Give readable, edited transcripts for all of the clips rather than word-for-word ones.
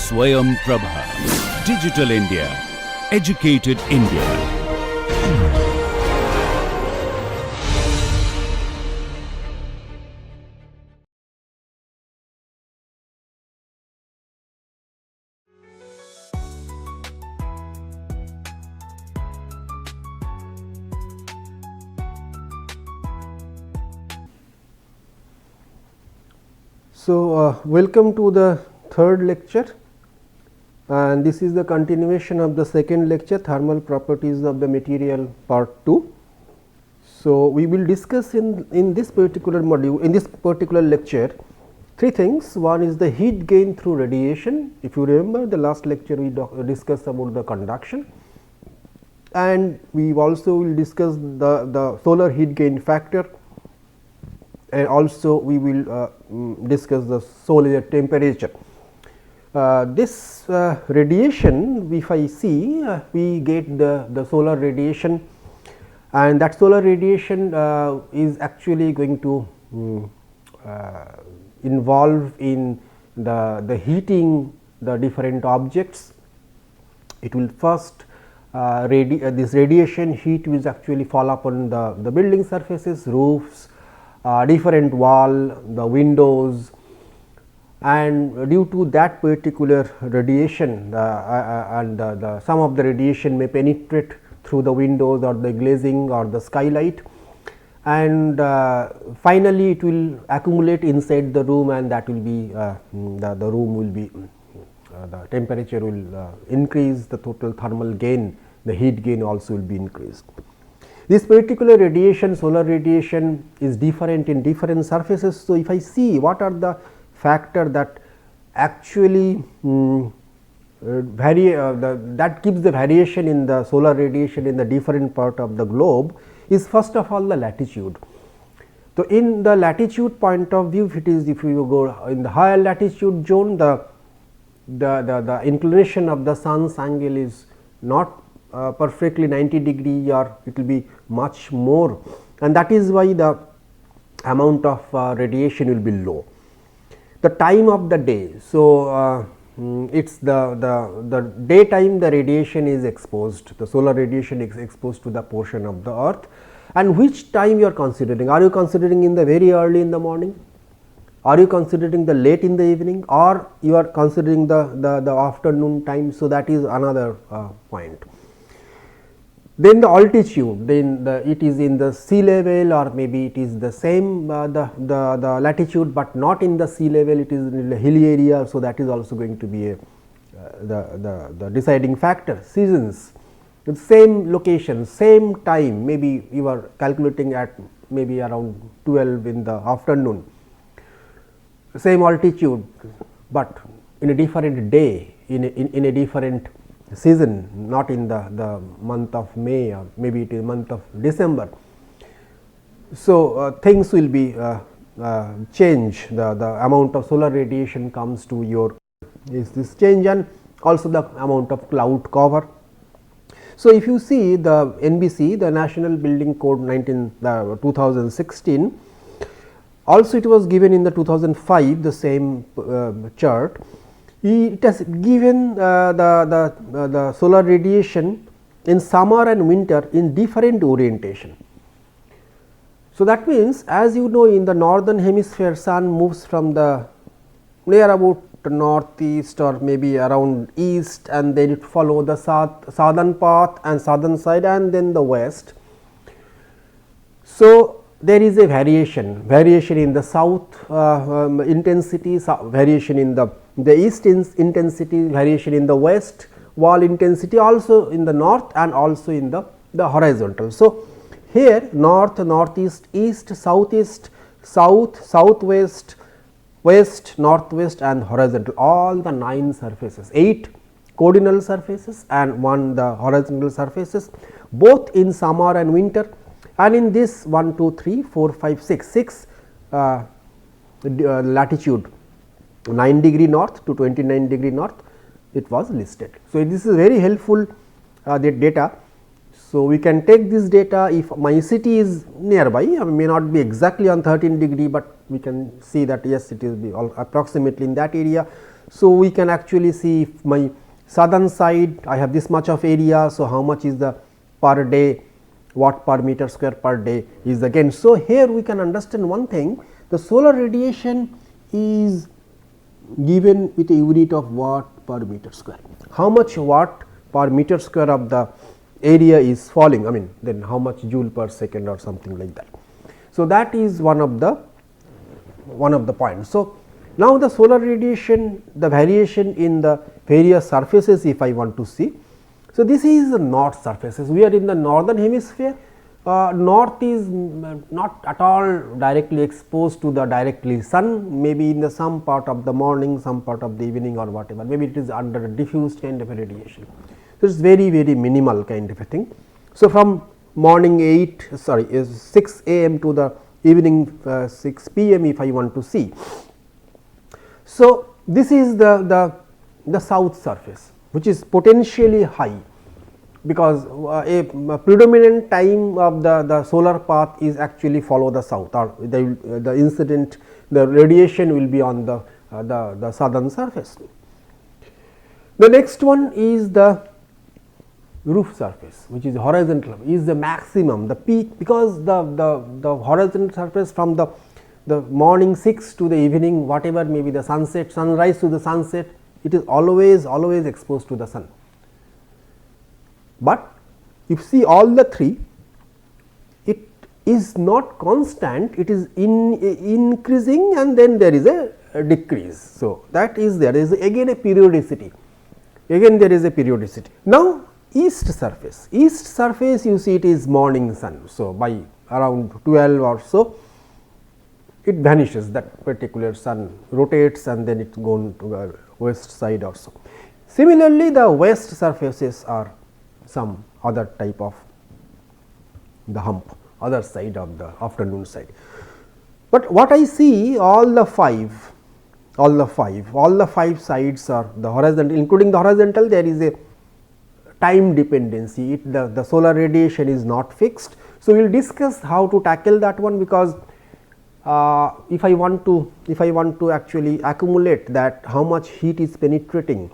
Swayam Prabha. Digital India. Educated India. So, welcome to the third lecture, and this is the continuation of the second lecture, thermal properties of the material part 2. So, we will discuss in this particular module, in this particular lecture, three things. One is the heat gain through radiation. If you remember, the last lecture we discussed about the conduction, and we also will discuss the solar heat gain factor, and also we will discuss the solar temperature. This radiation, if I see, we get the solar radiation, and that solar radiation is actually going to involve in the heating the different objects. It will first this radiation heat will actually fall upon the building surfaces, roofs, different wall, the windows, and due to that particular radiation and some of the radiation may penetrate through the windows or the glazing or the skylight, and finally it will accumulate inside the room, and that will be the room will be the temperature will increase, the total thermal gain, the heat gain also will be increased. This particular radiation, solar radiation, is different in different surfaces. So, if I see what are the factor that actually vary that gives the variation in the solar radiation in the different part of the globe, is first of all the latitude. So, in the latitude point of view, if you go in the higher latitude zone, the inclination of the sun's angle is not perfectly 90 degree, or it will be much more, and that is why the amount of radiation will be low. The time of the day, so it is the daytime the radiation is exposed, the solar radiation is exposed to the portion of the earth, and which time you are considering. Are you considering in the very early in the morning? Are you considering the late in the evening, or you are considering the afternoon time? So, that is another point. Then the altitude, then it is in the sea level, or maybe it is the same the latitude, but not in the sea level, it is in the hilly area. So, that is also going to be the deciding factor. Seasons, the same location, same time, maybe you are calculating at maybe around 12 in the afternoon, same altitude, but in a different day, in a different season, not in the month of May, or maybe it is month of December. So, things will be change, the amount of solar radiation comes to your is this change, and also the amount of cloud cover. So, if you see the NBC, the National Building Code 2016, also it was given in the 2005, the same chart. It has given the solar radiation in summer and winter in different orientation. So, that means, as you know, in the northern hemisphere, sun moves from the near about northeast or maybe around east, and then it follow the southern path and southern side, and then the west. So, there is a variation in the south intensity, variation in the east intensity, variation in the west wall intensity, also in the north and also in the horizontal. So, here north, northeast, east, southeast, south, southwest, west, northwest, and horizontal, all the 9 surfaces, 8 coordinal surfaces and 1 the horizontal surfaces, both in summer and winter. And in this 1, 2, 3, 4, 5, 6 latitude 9 degree north to 29 degree north, it was listed. So, this is very helpful the data. So, we can take this data if my city is nearby, I may not be exactly on 13 degree, but we can see that yes, it is be approximately in that area. So, we can actually see if my southern side I have this much of area. So, how much is the per day watt per meter square per day is again. So, here we can understand one thing, the solar radiation is given with a unit of watt per meter square. How much watt per meter square of the area is falling, I mean then how much joule per second or something like that. So, that is one of the points. So, now the solar radiation, the variation in the various surfaces if I want to see. So, this is the north surfaces, we are in the northern hemisphere, north is not at all directly exposed to the directly sun, maybe in the some part of the morning, some part of the evening or whatever, maybe it is under a diffused kind of a radiation. So, it is very minimal kind of a thing. So, from morning 6 a.m. to the evening 6 p.m. if I want to see. So, this is the south surface which is potentially high, because a predominant time of the solar path is actually follow the south, or the incident, the radiation will be on the southern surface. The next one is the roof surface, which is horizontal, is the maximum, the peak, because the horizontal surface from the morning 6 to the evening, whatever may be the sunset, sunrise to the sunset, it is always exposed to the sun. But if see all the three, it is not constant, it is increasing and then there is a decrease. So, that is there is again a periodicity, Now, east surface you see it is morning sun. So, by around 12 or so it vanishes, that particular sun rotates and then it goes to the west side or so. Similarly, the west surfaces are some other type of the hump, other side of the afternoon side. But what I see all the five sides are the horizontal, including the horizontal, there is a time dependency, the solar radiation is not fixed. So, we will discuss how to tackle that one, because if I want to actually accumulate that how much heat is penetrating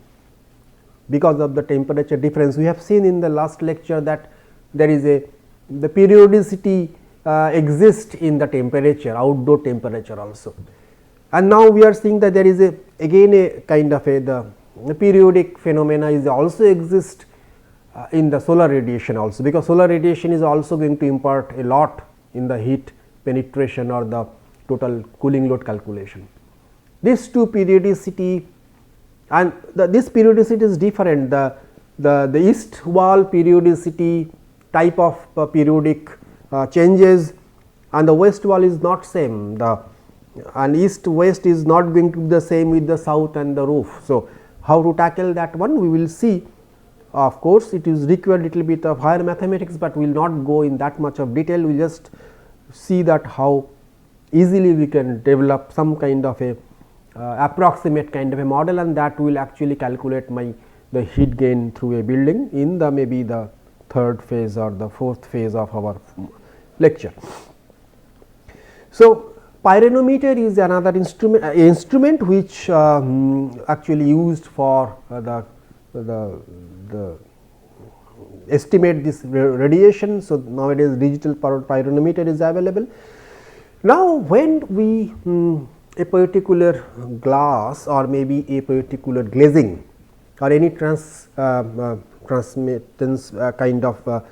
because of the temperature difference. We have seen in the last lecture that there is the periodicity exists in the temperature, outdoor temperature also, and now we are seeing that there is again a kind of the periodic phenomena is also exist in the solar radiation also, because solar radiation is also going to impart a lot in the heat penetration or the total cooling load calculation. These two periodicity, and this periodicity is different, the east wall periodicity type of periodic changes and the west wall is not same, and east west is not going to be the same with the south and the roof. So, how to tackle that one we will see. Of course, it is required little bit of higher mathematics, but we will not go in that much of detail, we just see that how easily we can develop some kind of a approximate kind of a model, and that will actually calculate the heat gain through a building in the maybe the third phase or the fourth phase of our lecture. So, pyranometer is another instrument which actually used for the estimate this radiation. So, nowadays digital pyranometer is available. Now, when we a particular glass or maybe a particular glazing or any transmittance kind of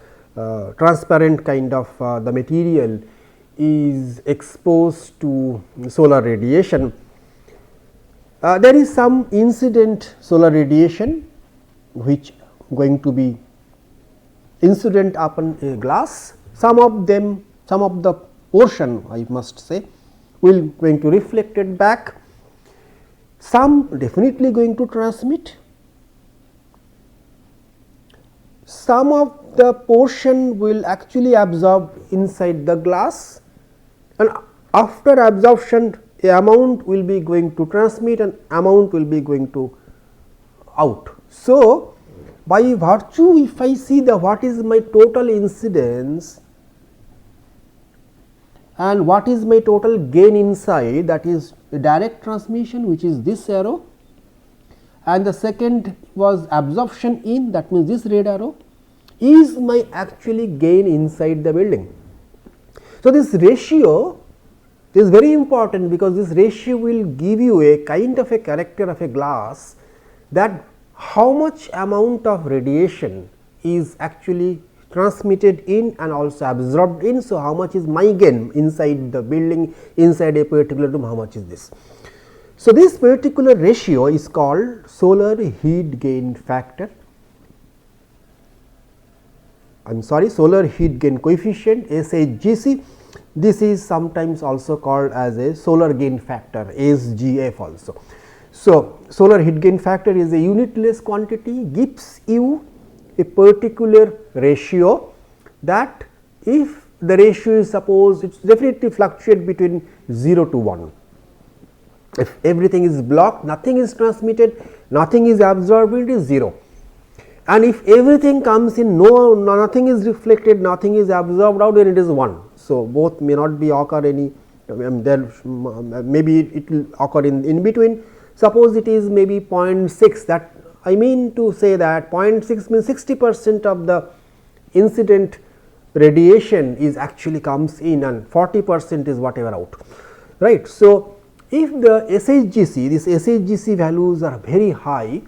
transparent kind of the material is exposed to solar radiation, there is some incident solar radiation which going to be incident upon a glass. Some of them, some of the portion I must say will going to reflect it back, some definitely going to transmit, some of the portion will actually absorb inside the glass, and after absorption a amount will be going to transmit and amount will be going to out. So, by virtue, if I see the what is my total incidence and what is my total gain inside, that is direct transmission, which is this arrow, and the second was absorption in, that means this red arrow, is my actually gain inside the building. So, this ratio is very important, because this ratio will give you a kind of a character of a glass, that how much amount of radiation is actually transmitted in and also absorbed in. So, how much is my gain inside the building, inside a particular room, how much is this. So, this particular ratio is called solar heat gain factor. I am sorry, solar heat gain coefficient, SHGC. This is sometimes also called as a solar gain factor, SGF also. So, solar heat gain factor is a unitless quantity, gives you a particular ratio, that if the ratio is suppose it definitely fluctuate between 0 to 1. If everything is blocked, nothing is transmitted, nothing is absorbed, it is 0. And if everything comes in, nothing is reflected, nothing is absorbed out, then it is 1. So, both may not be occur any, there maybe it will occur in between. Suppose it is maybe 0.6, that I mean to say that 0.6 means 60% of the incident radiation is actually comes in and 40% is whatever out, right. So, if the SHGC, these SHGC values are very high,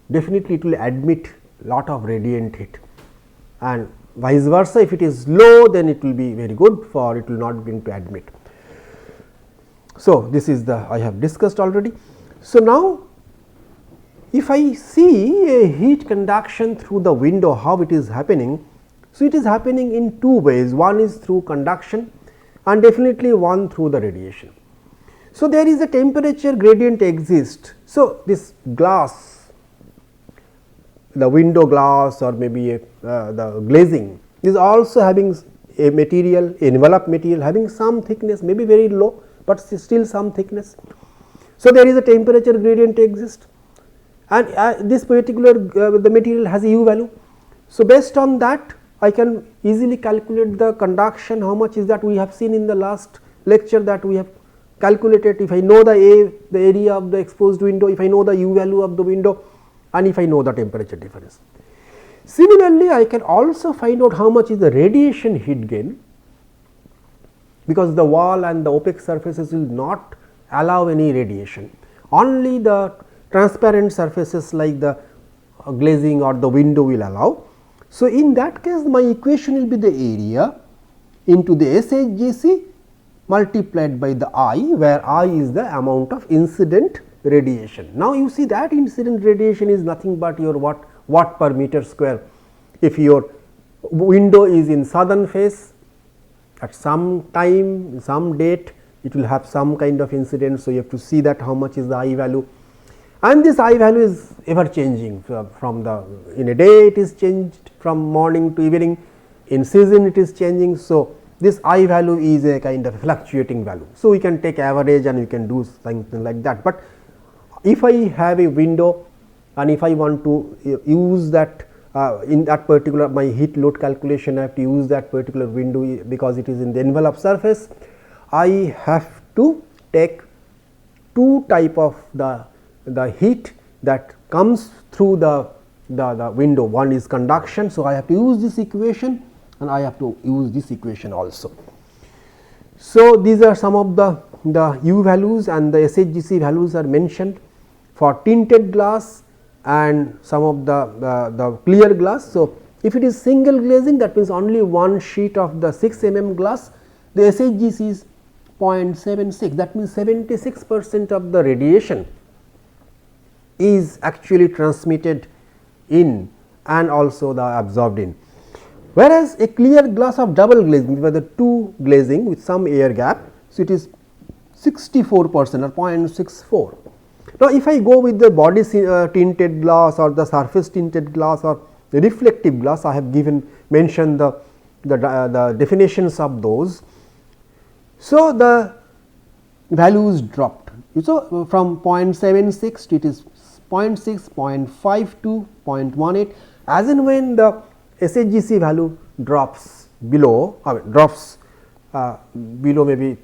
definitely it will admit lot of radiant heat, and vice versa, if it is low, then it will be very good, for it will not going to admit. So, this is the I have discussed already. So, now if I see a heat conduction through the window, how it is happening. So, it is happening in two ways, one is through conduction and definitely one through the radiation. So, there is a temperature gradient exists. So, this glass, the window glass or maybe the glazing is also having a material, envelope material having some thickness, maybe very low, but still some thickness. So, there is a temperature gradient exists, and this particular the material has a U value. So, based on that I can easily calculate the conduction, how much is that we have seen in the last lecture, that we have calculated. If I know the area of the exposed window, if I know the U value of the window, and if I know the temperature difference. Similarly, I can also find out how much is the radiation heat gain, because the wall and the opaque surfaces will not allow any radiation, only the transparent surfaces like the glazing or the window will allow. So, in that case my equation will be the area into the SHGC multiplied by the I, where I is the amount of incident radiation. Now, you see that incident radiation is nothing but your watt per meter square. If your window is in southern face, at some time, some date, it will have some kind of incidence. So, you have to see that how much is the I value, and this I value is ever changing from the in a day it is changed from morning to evening, in season it is changing. So, this I value is a kind of fluctuating value. So, we can take average and we can do something like that, but if I have a window and if I want to use that in that particular my heat load calculation, I have to use that particular window because it is in the envelope surface. I have to take two type of the heat that comes through the window. One is conduction. So, I have to use this equation and I have to use this equation also. So, these are some of the U values and the SHGC values are mentioned for tinted glass and some of the clear glass. So, if it is single glazing, that means only one sheet of the 6 mm glass, the SHGC is 0.76, that means 76% of the radiation is actually transmitted in and also the absorbed in. Whereas, a clear glass of double glazing with the two glazing with some air gap, so it is 64% or 0.64. Now, if I go with the body tinted glass or the surface tinted glass or the reflective glass, I have mentioned the definitions of those. So, the values dropped. So, from 0.76 to it is 0.6, 0.52, 0.18. As and when the SHGC value drops below, below maybe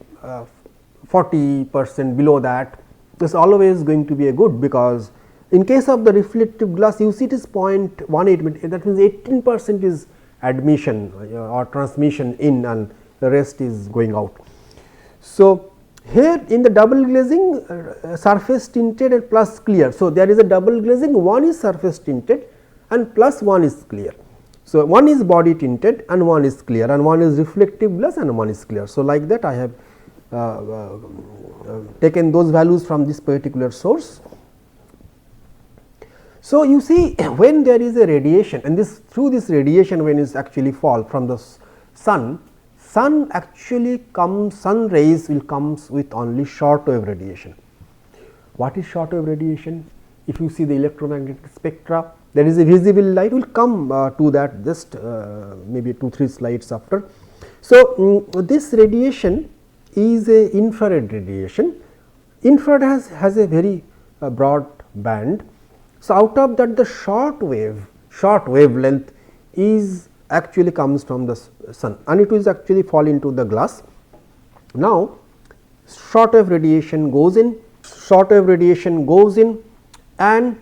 40% below that, this is always going to be a good, because in case of the reflective glass you see it is 0.18, that means 18% is admission or transmission in and the rest is going out. So, here in the double glazing surface tinted and plus clear. So, there is a double glazing, one is surface tinted and plus one is clear. So, one is body tinted and one is clear, and one is reflective glass and one is clear. So, like that I have taken those values from this particular source. So, you see when there is a radiation, and this through this radiation when is actually fall from the sun actually comes, sun rays will comes with only short wave radiation. What is short wave radiation? If you see the electromagnetic spectra, there is a visible light, we will come to that just maybe 2-3 slides after. So, this radiation is a infrared radiation. Infrared has a very broad band. So, out of that the short wavelength is actually comes from the sun, and it will actually fall into the glass. Now, short wave radiation goes in, and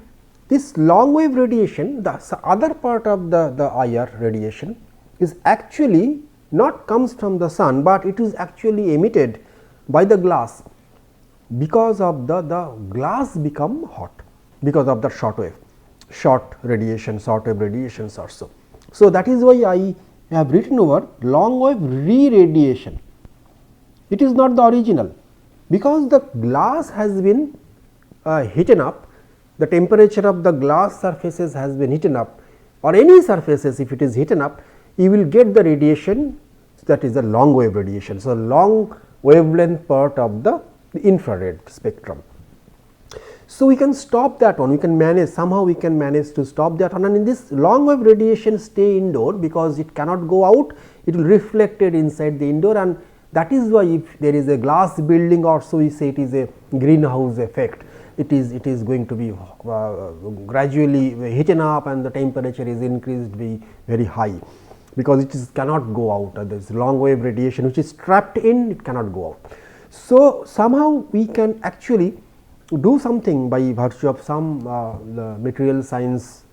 this long wave radiation, the other part of the IR radiation is actually not comes from the sun, but it is actually emitted by the glass, because of the glass become hot because of the short wave radiations also. So, that is why I have written over long wave re-radiation. It is not the original, because the glass has been heaten up, the temperature of the glass surfaces has been heaten up, or any surfaces if it is heaten up, you will get the radiation, that is a long wave radiation. So, long wavelength part of the infrared spectrum. So, we can stop that one, we can manage, somehow we can manage to stop that one, and in this long wave radiation stay indoor, because it cannot go out, it will reflected inside the indoor, and that is why if there is a glass building also we say it is a greenhouse effect. It is going to be gradually heaten up and the temperature is increased be very high, because it is cannot go out, this long wave radiation which is trapped in, it cannot go out. So, somehow we can actually do something by virtue of some the material science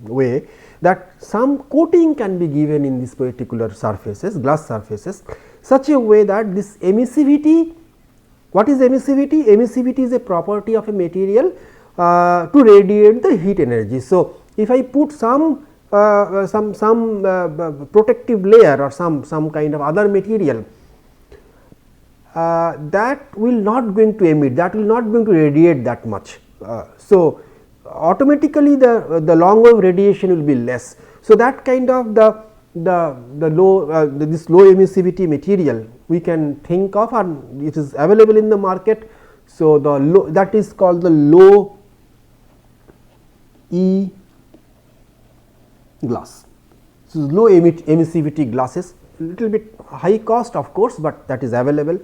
way, that some coating can be given in this particular surfaces, glass surfaces, such a way that this emissivity, what is emissivity? Emissivity is a property of a material to radiate the heat energy. So, if I put some protective layer or some kind of other material, that will not going to emit, that will not going to radiate that much. So, automatically the long wave radiation will be less. So, that kind of the low this low emissivity material we can think of, and it is available in the market. So, the low, that is called the low E glass. So, low emissivity glasses, little bit high cost of course, but that is available,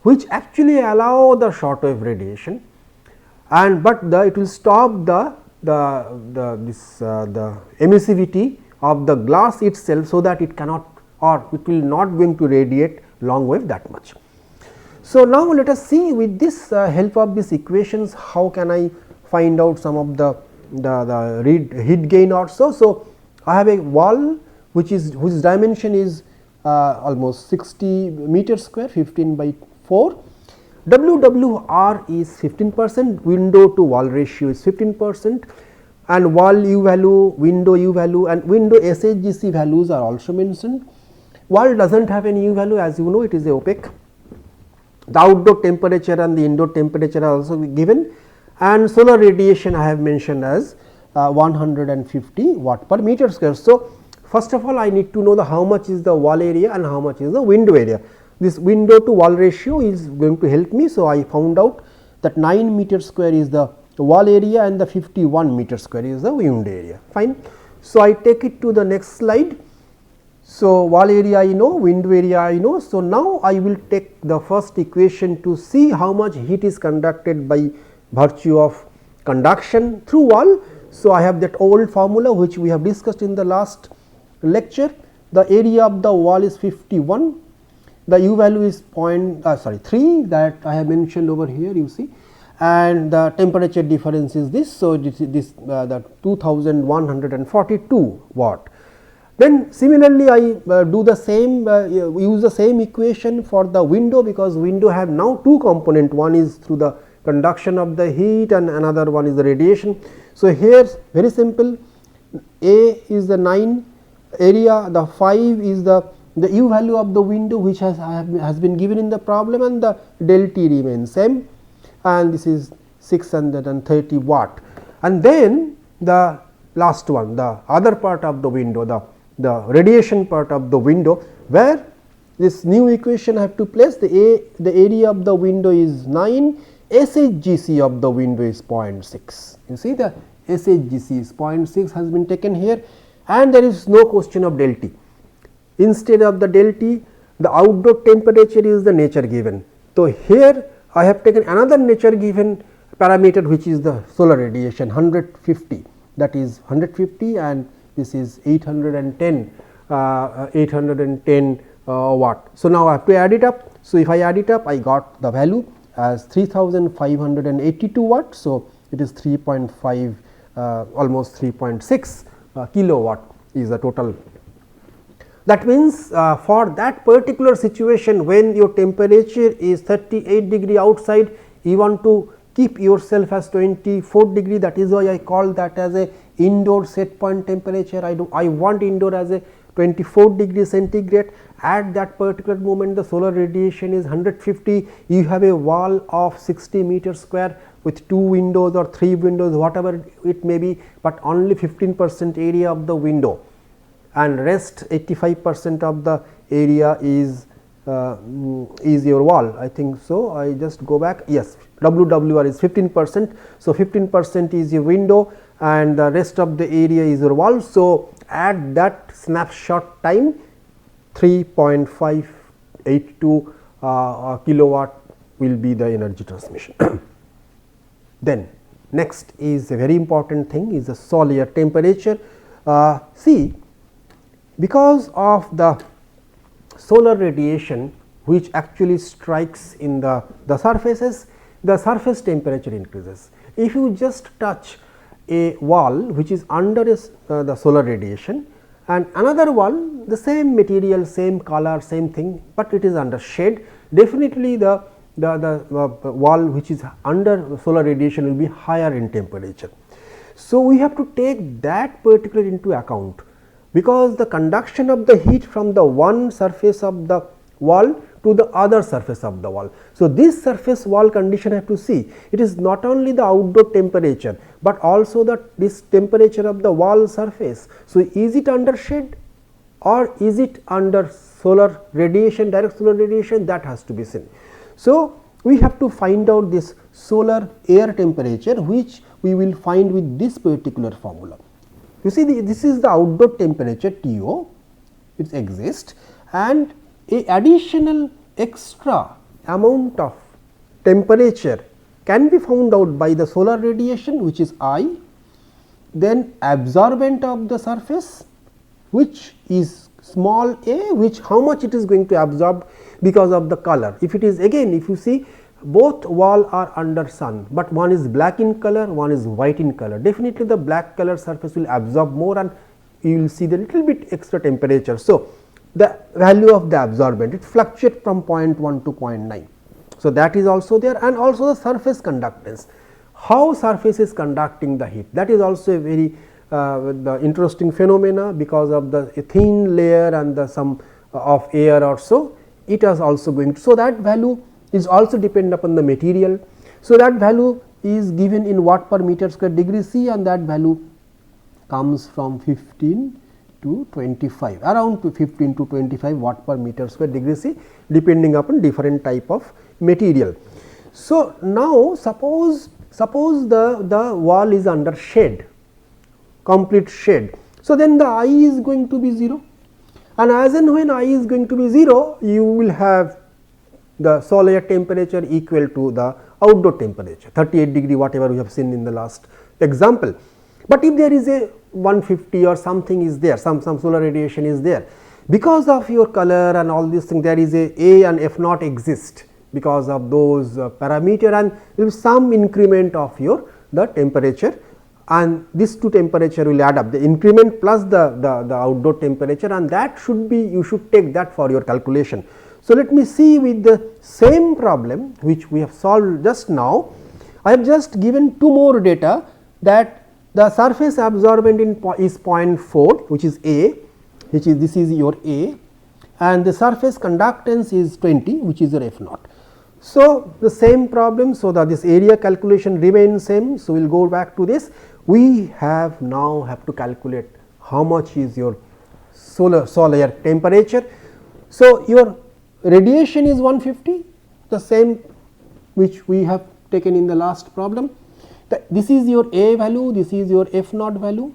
which actually allow the short wave radiation, and but it will stop the emissivity of the glass itself, so that it cannot, or it will not going to radiate long wave that much. So, now let us see with this help of these equations how can I find out some of the heat gain also. So, I have a wall which dimension is almost 60 meter square, 15 by 4. WWR is 15%, window to wall ratio is 15%, and wall U value, window U value, and window SHGC values are also mentioned. Wall does not have any U value, as you know, it is opaque. The outdoor temperature and the indoor temperature are also given, and solar radiation I have mentioned as 150 watt per meter square. So, first of all I need to know the how much is the wall area and how much is the window area. This window to wall ratio is going to help me. So, I found out that 9 meter square is the wall area and the 51 meter square is the window area, fine. So, I take it to the next slide. So, wall area I know, window area I know. So, now I will take the first equation to see how much heat is conducted by virtue of conduction through wall. So, I have that old formula which we have discussed in the last lecture. The area of the wall is 51, the u value is 3 that I have mentioned over here, you see, and the temperature difference is this. So, this the 2142 watt. Then similarly, I do the same use the same equation for the window, because window have now two component, one is through the conduction of the heat and another one is the radiation. So, here very simple, A is the 9 area, the 5 is the u value of the window which has been given in the problem, and the del T remains same, and this is 630 watt. And then the last one, the other part of the window, the radiation part of the window, where this new equation I have to place. The area of the window is 9, SHGC of the window is 0.6. You see, the SHGC is 0.6 has been taken here, and there is no question of del T. Instead of the del T, the outdoor temperature is the nature given. So, here I have taken another nature given parameter, which is the solar radiation 150, that is 150, and this is 810 watt. So, now I have to add it up. So, if I add it up, I got the value as 3582 watt. So, it is 3.5 almost 3.6 kilowatt is the total. That means, for that particular situation, when your temperature is 38 degree outside, you want to keep yourself as 24 degree. That is why I call that as a indoor set point temperature. I want indoor as a 24 degree centigrade. At that particular moment, the solar radiation is 150. You have a wall of 60 meters square with 2 windows or 3 windows, whatever it may be, but only 15% area of the window, and rest 85% of the area is your wall. I think so. I just go back. Yes, WWR is 15%. So, 15% is your window, and the rest of the area is your wall. So, at that snapshot time, 3.582 kilowatt will be the energy transmission. Then next is a very important thing, is the solar temperature. See, because of the solar radiation which actually strikes in the surfaces, the surface temperature increases. If you just touch a wall which is under the solar radiation, and another wall, the same material, same color, same thing, but it is under shade, definitely the wall which is under solar radiation will be higher in temperature. So, we have to take that particular into account, because the conduction of the heat from the one surface of the wall to the other surface of the wall. So, this surface wall condition I have to see, it is not only the outdoor temperature, but also this temperature of the wall surface. So, is it under shade or is it under solar radiation, direct solar radiation, that has to be seen. So, we have to find out this solar air temperature, which we will find with this particular formula. You see, this is the outdoor temperature TO, it exists, and a additional extra amount of temperature can be found out by the solar radiation, which is I, then absorbent of the surface, which is small a, which how much it is going to absorb because of the color. If it is, again, if you see, both wall are under sun, but one is black in color, one is white in color. Definitely the black color surface will absorb more, and you will see the little bit extra temperature. So, the value of the absorbent, it fluctuates from 0.1 to 0.9. So, that is also there, and also the surface conductance, how surface is conducting the heat, that is also a very the interesting phenomena, because of the thin layer and the some of air or so, it is also going to. So, that value is also depend upon the material. So, that value is given in watt per meter square degree C, and that value comes from 15 to 25, around 15 to 25 watt per meter square degree C, depending upon different type of material. So, now suppose the wall is under shade, complete shade. So, then the I is going to be 0, and as and when I is going to be 0, you will have the solar temperature equal to the outdoor temperature 38 degree, whatever we have seen in the last example. But if there is a 150 or something is there, some solar radiation is there, because of your color and all these things, there is a and F naught exist because of those parameter, and there will be some increment of your the temperature, and this two temperature will add up, the increment plus the outdoor temperature, and that should be, you should take that for your calculation. So, let me see with the same problem which we have solved just now. I have just given two more data, that the surface absorbent is 0.4, which is A, which is, this is your A, and the surface conductance is 20, which is your F naught. So, the same problem, so that this area calculation remains same. So, we will go back to this. We have now have to calculate how much is your solar temperature. So, your radiation is 150, the same which we have taken in the last problem. This is your A value, this is your F naught value.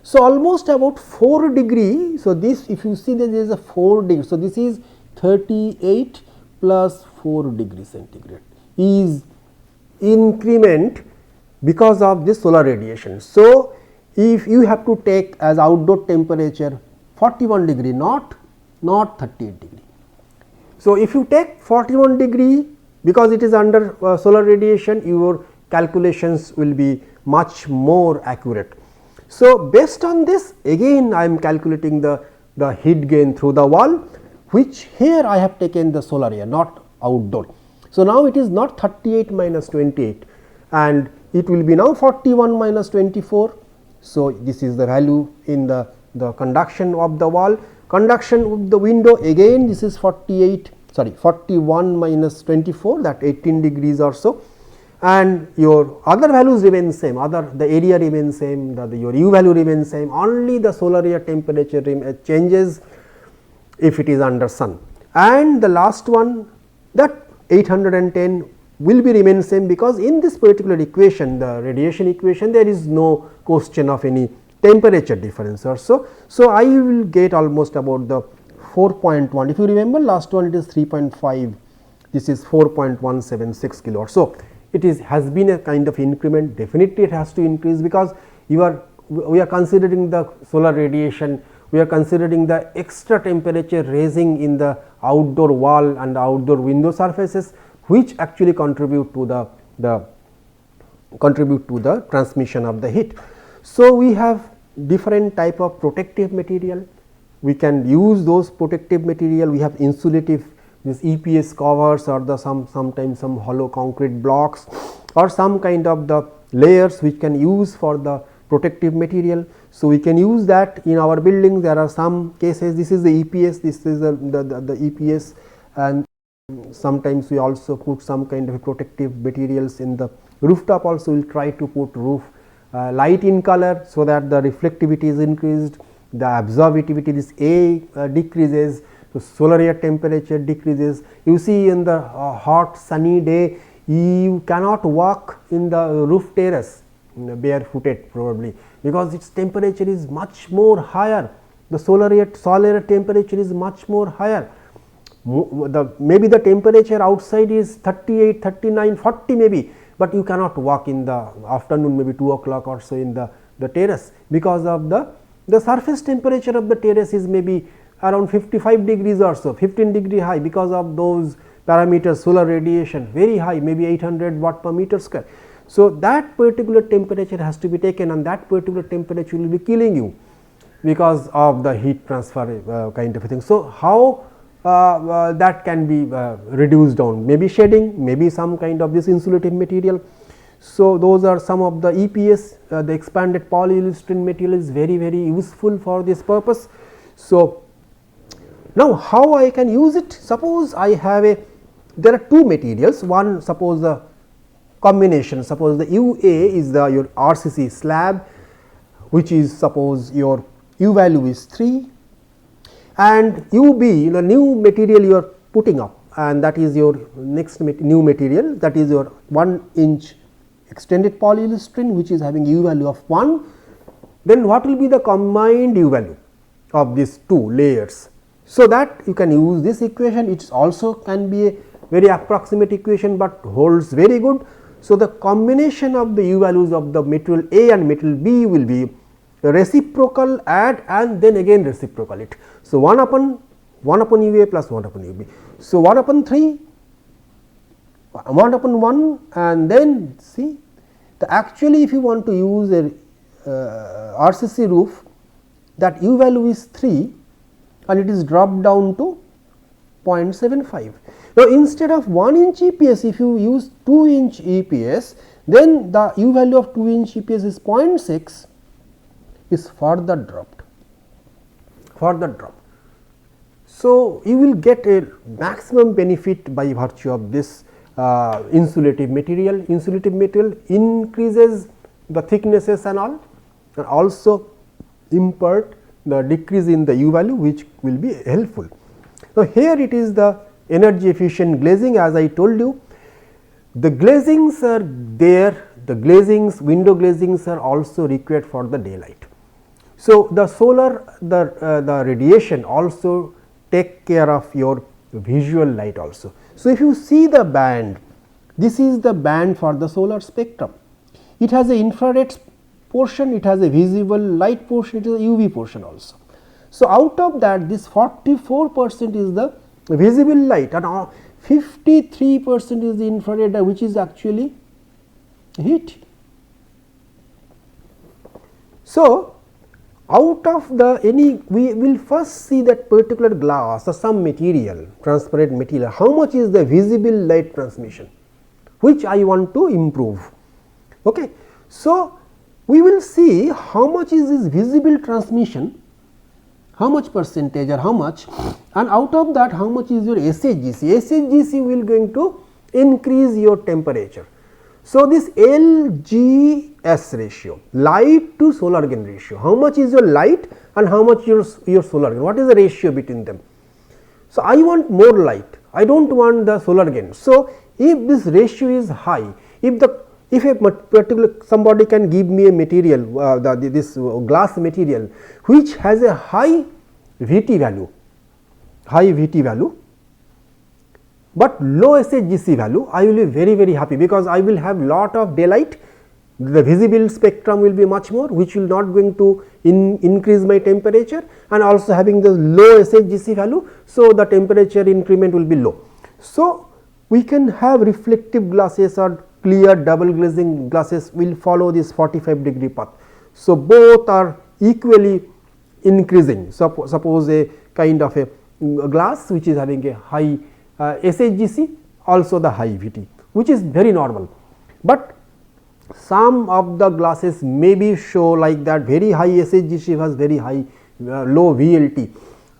So, almost about 4 degree. So, this, if you see that there is a 4 degree. So, this is 38 plus 4 degree centigrade is increment because of this solar radiation. So, if you have to take as outdoor temperature 41 degree, not 38 degree. So, if you take 41 degree, because it is under solar radiation, your calculations will be much more accurate. So, based on this, again I am calculating the heat gain through the wall, which here I have taken the solar air, not outdoor. So, now it is not 38 minus 28, and it will be now 41 minus 24. So, this is the value in the conduction of the wall. Conduction of the window, again this is 41 minus 24, that 18 degrees or so, and your other values remain same, the area remains same, your U value remains same, only the solar air temperature changes if it is under sun. And the last one, that 810 will be remain same, because in this particular equation, the radiation equation, there is no question of any temperature difference or so. So, I will get almost about the 4.1, if you remember last one it is 3.5, this is 4.176 kilowatt. So, it is has been a kind of increment, definitely it has to increase, because we are considering the solar radiation, we are considering the extra temperature raising in the outdoor wall and outdoor window surfaces, which actually contribute to the transmission of the heat. So, we have different type of protective material, we can use those protective material, we have insulative, this EPS covers, or the sometimes some hollow concrete blocks, or some kind of the layers which can use for the protective material. So, we can use that in our buildings. There are some cases, this is the EPS, this is the EPS, and sometimes we also put some kind of protective materials in the rooftop. Also, we will try to put roof light in color, so that the reflectivity is increased, the absorptivity, this A decreases, so solar air temperature decreases. You see in the hot sunny day, you cannot walk in the roof terrace barefooted probably, because its temperature is much more higher, the solar air temperature is much more higher. Maybe the temperature outside is 38, 39, 40 maybe, but you cannot walk in the afternoon, maybe 2 o'clock or so in the terrace, because of the surface temperature of the terrace is maybe around 55 degrees or so, 15 degree high, because of those parameters, solar radiation very high, maybe 800 watt per meter square. So, that particular temperature has to be taken, and that particular temperature will be killing you because of the heat transfer kind of a thing. So, how that can be reduced down, maybe shading, maybe some kind of this insulative material. So, those are some of the EPS, the expanded polyurethane material is very useful for this purpose. So, now how I can use it? Suppose I have there are two materials, one, suppose the combination, suppose the UA is your RCC slab, which is suppose your U value is 3, and UB, the new material you are putting up, and that is your next new material, that is your 1 inch extended polyurethane, which is having U value of 1. Then what will be the combined U value of these two layers? So, that you can use this equation, it also can be a very approximate equation, but holds very good. So, the combination of the u values of the material A and material B will be reciprocal, add and then again reciprocal it. So, 1 upon u A plus 1 upon u B. So, 1 upon 3, 1 upon 1, and then see the actually if you want to use a RCC roof, that u value is 3 and it is dropped down to 0.75. Now, instead of 1 inch EPS, if you use 2 inch EPS, then the u value of 2 inch EPS is 0.6, is further dropped. So, you will get a maximum benefit by virtue of this insulative material. Insulative material increases the thicknesses and all, and also impart the decrease in the u value, which will be helpful. Now, here it is the energy efficient glazing, as I told you. The glazings are there, the glazings, window glazings are also required for the daylight. So, the solar, the radiation also take care of your visual light also. So, if you see the band, this is the band for the solar spectrum. It has a infrared portion, it has a visible light portion, it is a UV portion also. So, out of that, this 44% is the visible light and 53% is the infrared, which is actually heat. So, out of the we will first see that particular glass or some material, transparent material, how much is the visible light transmission, which I want to improve. Okay. So, we will see how much is this visible transmission, how much percentage or how much, and out of that how much is your SHGC. SHGC will going to increase your temperature. So, this LGS ratio, light to solar gain ratio, how much is your light and how much your solar gain, what is the ratio between them. So, I want more light, I do not want the solar gain. So, if this ratio is high, if a particular somebody can give me a material, this glass material which has a high VT value, but low SHGC value, I will be very happy, because I will have lot of daylight, the visible spectrum will be much more, which will not going to increase my temperature, and also having the low SHGC value. So, the temperature increment will be low. So, we can have reflective glasses or clear double glazing glasses will follow this 45-degree path. So, both are equally increasing. Suppose a kind of a glass which is having a high SHGC, also the high VT, which is very normal, but some of the glasses maybe show like that very high SHGC has very high low VLT,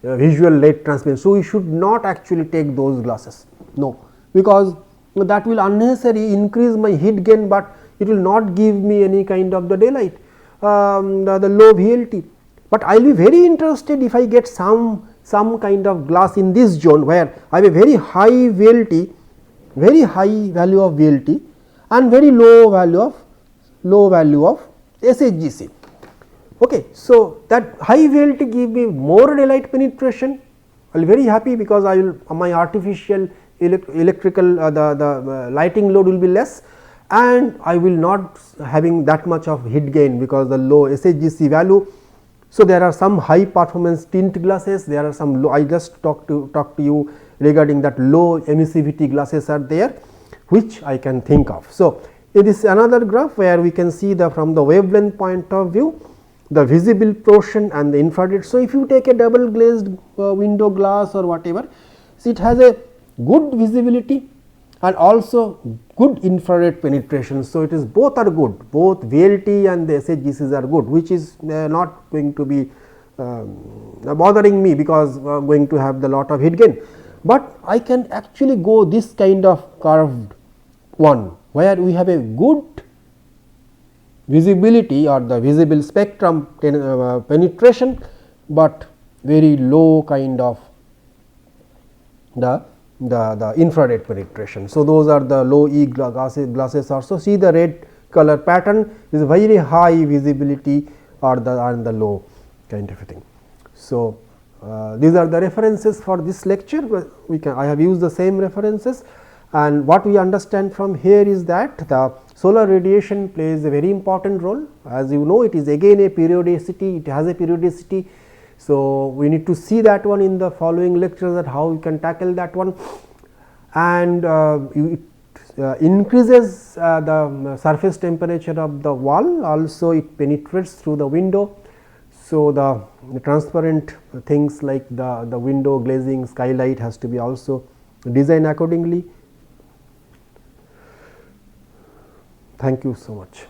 visual light transmission. So, we should not actually take those glasses, no, because that will unnecessarily increase my heat gain, but it will not give me any kind of the daylight, the low VLT. But I will be very interested if I get some kind of glass in this zone where I have a very high VLT, very high value of VLT and very low value of SHGC. Okay. So, that high VLT give me more daylight penetration, I will be very happy, because I will my artificial electrical the lighting load will be less, and I will not having that much of heat gain because the low SHGC value. So, there are some high performance tint glasses, there are some low, I just talk to you regarding that low emissivity glasses are there, which I can think of. So, it is another graph where we can see the from the wavelength point of view, the visible portion and the infrared. So, if you take a double glazed window glass or whatever, so it has a good visibility and also good infrared penetration. So, it is both are good, both VLT and the SHGCs are good, which is not going to be bothering me, because I am going to have the lot of heat gain. But I can actually go this kind of curved one, where we have a good visibility or the visible spectrum penetration, but very low kind of the infrared penetration. So, those are the low E glasses also. See the red color pattern is very high visibility or the low kind of a thing. So, these are the references for this lecture. I have used the same references, and what we understand from here is that the solar radiation plays a very important role. As you know, it is again a periodicity, it has a periodicity. So, we need to see that one in the following lectures, that how we can tackle that one, and it increases the surface temperature of the wall, also it penetrates through the window. So, the transparent things like the window glazing, skylight has to be also designed accordingly. Thank you so much.